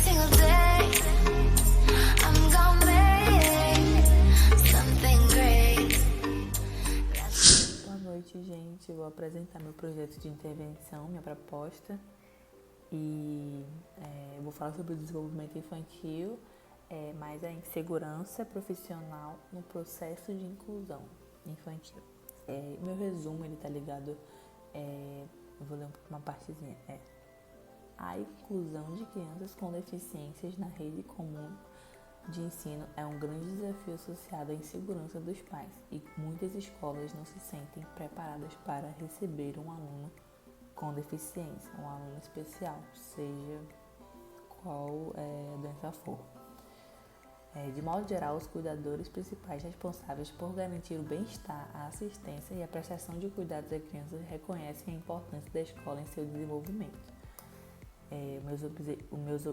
single day. I'm gonna make something great. Boa noite, gente. Eu vou apresentar meu projeto de intervenção, minha proposta. E eu vou falar sobre o desenvolvimento infantil, mais a insegurança profissional no processo de inclusão infantil. Meu resumo, ele tá ligado, eu vou ler uma partezinha, a inclusão de crianças com deficiências na rede comum de ensino é um grande desafio associado à insegurança dos pais e muitas escolas não se sentem preparadas para receber um aluno com deficiência, um aluno especial, seja qual doença for. De modo geral, os cuidadores principais responsáveis por garantir o bem-estar, a assistência e a prestação de cuidados à criança reconhecem a importância da escola em seu desenvolvimento.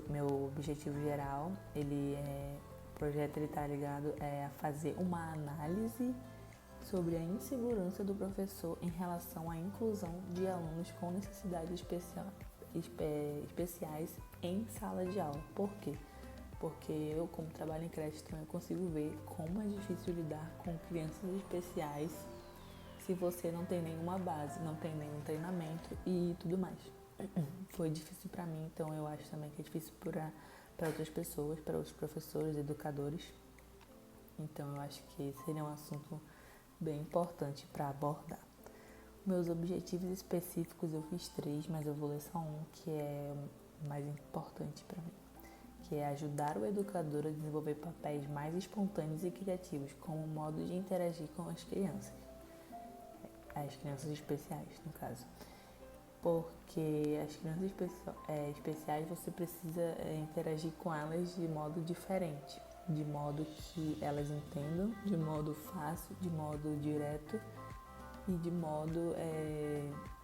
Meu objetivo geral, o projeto está ligado a fazer uma análise sobre a insegurança do professor em relação à inclusão de alunos com necessidades especiais em sala de aula. Por quê? Porque eu, como trabalho em creche, também consigo ver como é difícil lidar com crianças especiais se você não tem nenhuma base, não tem nenhum treinamento e tudo mais. Foi difícil para mim, então eu acho também que é difícil para outras pessoas, para outros professores, educadores. Então eu acho que seria um assunto bem importante para abordar. Meus objetivos específicos eu fiz 3, mas eu vou ler só um que é mais importante para mim, que é ajudar o educador a desenvolver papéis mais espontâneos e criativos como modo de interagir com as crianças especiais, no caso. Porque as crianças especiais você precisa interagir com elas de modo diferente, de modo que elas entendam, de modo fácil, de modo direto e de modo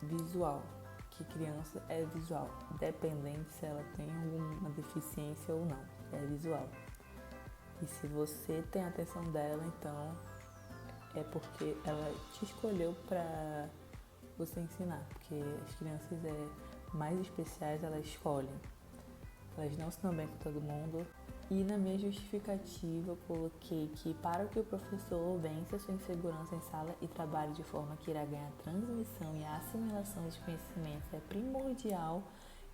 visual, que criança é visual, independente se ela tem alguma deficiência ou não, é visual. E se você tem a atenção dela, então é porque ela te escolheu para você ensinar, porque as crianças mais especiais elas escolhem, elas não se dão bem com todo mundo. E na minha justificativa eu coloquei que para que o professor vença sua insegurança em sala e trabalhe de forma que irá ganhar transmissão e assimilação dos conhecimentos, é primordial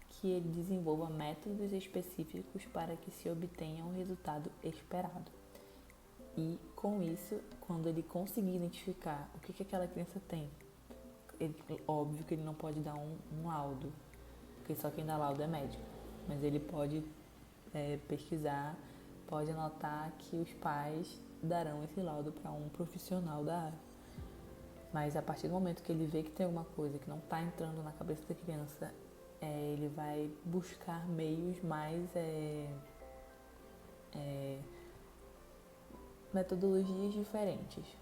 que ele desenvolva métodos específicos para que se obtenha um resultado esperado. E com isso, quando ele conseguir identificar o que aquela criança tem, óbvio que ele não pode dar um laudo, porque só quem dá laudo é médico, mas ele pode pesquisar, pode anotar que os pais darão esse laudo para um profissional da área. Mas a partir do momento que ele vê que tem alguma coisa que não está entrando na cabeça da criança, ele vai buscar meios mais metodologias diferentes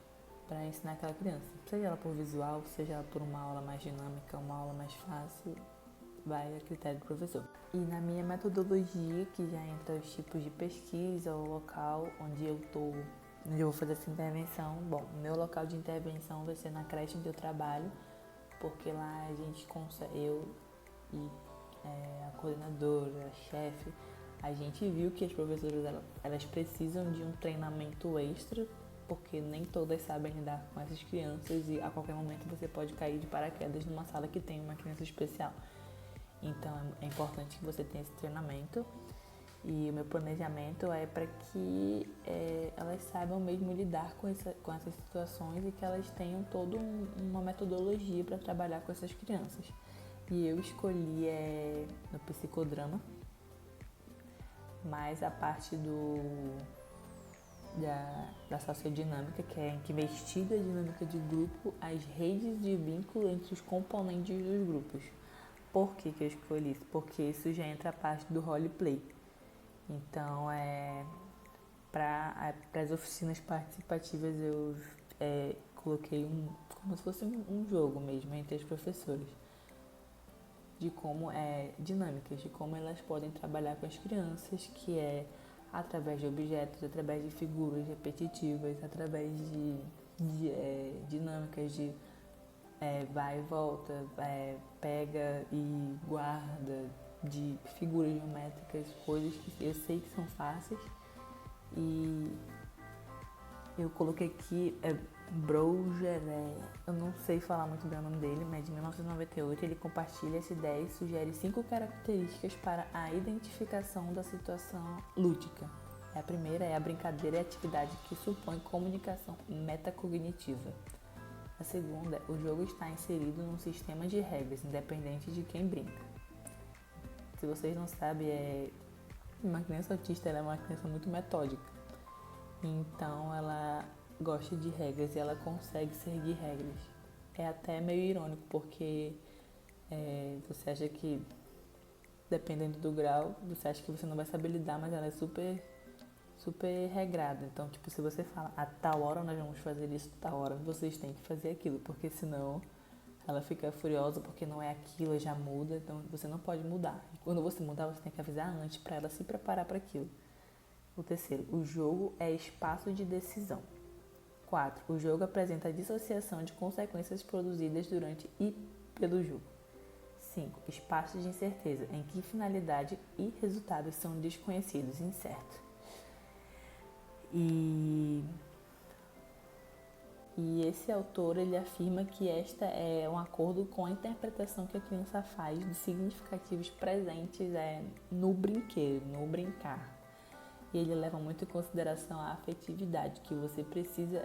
para ensinar aquela criança, seja ela por visual, seja ela por uma aula mais dinâmica, uma aula mais fácil, vai a critério do professor. E na minha metodologia, que já entra os tipos de pesquisa, o local onde eu vou fazer essa intervenção. Bom, meu local de intervenção vai ser na creche onde eu trabalho, porque lá a gente consegue, eu e a coordenadora, a chefe, a gente viu que as professoras elas precisam de um treinamento extra, porque nem todas sabem lidar com essas crianças e a qualquer momento você pode cair de paraquedas numa sala que tem uma criança especial. Então é importante que você tenha esse treinamento e o meu planejamento é para que elas saibam mesmo lidar com essas situações e que elas tenham toda uma metodologia para trabalhar com essas crianças. E eu escolhi no psicodrama, mais a parte da sociodinâmica, que é que investiga a dinâmica de grupo, as redes de vínculo entre os componentes dos grupos. Por que eu escolhi isso? Porque isso já entra a parte do roleplay. Então, para as oficinas participativas eu coloquei como se fosse um jogo mesmo entre as professoras, de como dinâmicas, de como elas podem trabalhar com as crianças, que é através de objetos, através de figuras repetitivas, através de dinâmicas de vai e volta, pega e guarda, de figuras geométricas, coisas que eu sei que são fáceis. E eu coloquei aqui Brougerie, eu não sei falar muito bem o nome dele, mas de 1998 ele compartilha essa ideia e sugere 5 características para a identificação da situação lúdica. A primeira é a brincadeira e a atividade que supõe comunicação metacognitiva. A segunda é o jogo está inserido num sistema de regras, independente de quem brinca. Se vocês não sabem, uma criança autista ela é uma criança muito metódica. Então ela gosta de regras e ela consegue seguir regras. É até meio irônico, porque você acha que, dependendo do grau, você acha que você não vai saber lidar, mas ela é super regrada. Então, tipo, se você fala, a tal hora nós vamos fazer isso, tal hora vocês têm que fazer aquilo, porque senão ela fica furiosa porque não é aquilo, já muda, então você não pode mudar. E quando você mudar, você tem que avisar antes para ela se preparar para aquilo. O terceiro, o jogo é espaço de decisão. 4. O jogo apresenta a dissociação de consequências produzidas durante e pelo jogo. 5. Espaço de incerteza, em que finalidade e resultados são desconhecidos, incerto. E esse autor, ele afirma que esta é um acordo com a interpretação que a criança faz de significativos presentes no brinquedo, no brincar. E ele leva muito em consideração a afetividade, que você precisa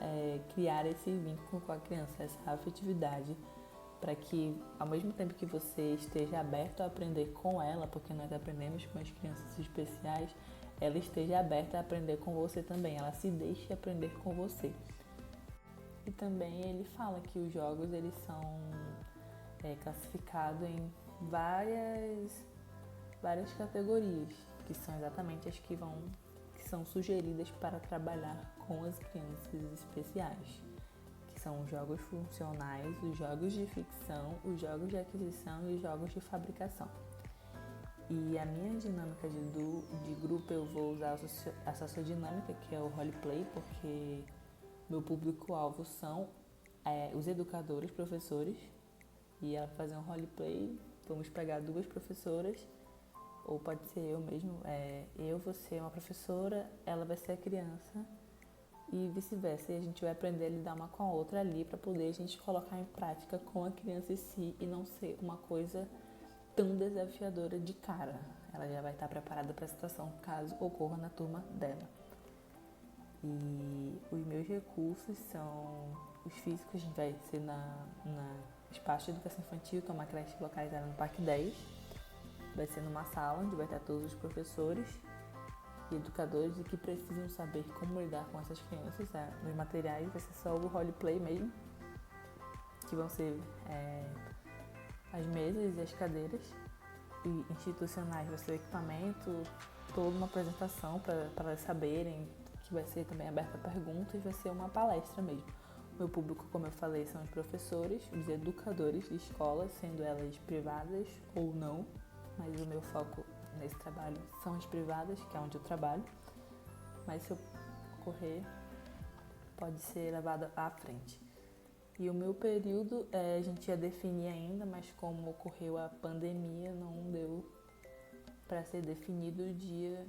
criar esse vínculo com a criança, essa afetividade, para que, ao mesmo tempo que você esteja aberto a aprender com ela, porque nós aprendemos com as crianças especiais, ela esteja aberta a aprender com você também, ela se deixe aprender com você. E também ele fala que os jogos eles são classificados em várias categorias, que são exatamente as que são sugeridas para trabalhar com as crianças especiais, que são os jogos funcionais, os jogos de ficção, os jogos de aquisição e os jogos de fabricação. E a minha dinâmica de grupo eu vou usar a sociodinâmica, que é o roleplay, porque meu público-alvo são os educadores, professores, e ela fazer um roleplay, vamos pegar 2 professoras, ou pode ser eu mesmo, eu vou ser uma professora, ela vai ser a criança, e vice-versa, e a gente vai aprender a lidar uma com a outra ali, para poder a gente colocar em prática com a criança em si, e não ser uma coisa tão desafiadora de cara. Ela já vai estar preparada para a situação, caso ocorra na turma dela. E os meus recursos são os físicos, a gente vai ser na Espaço de Educação Infantil, que é uma creche localizada no Parque 10. Vai ser numa sala onde vai estar todos os professores e educadores e que precisam saber como lidar com essas crianças. Nos materiais vai ser só o roleplay mesmo, que vão ser as mesas e as cadeiras. E institucionais vai ser o equipamento, toda uma apresentação para elas saberem, que vai ser também aberta a perguntas, vai ser uma palestra mesmo. Meu público, como eu falei, são os professores, os educadores de escola, sendo elas privadas ou não, mas o meu foco nesse trabalho são as privadas, que é onde eu trabalho, mas se ocorrer, pode ser levado à frente. E o meu período, a gente ia definir ainda, mas como ocorreu a pandemia, não deu para ser definido dia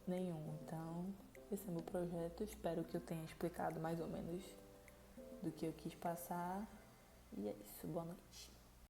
nenhum. Então, esse é o meu projeto. Espero que eu tenha explicado mais ou menos do que eu quis passar. E é isso. Boa noite.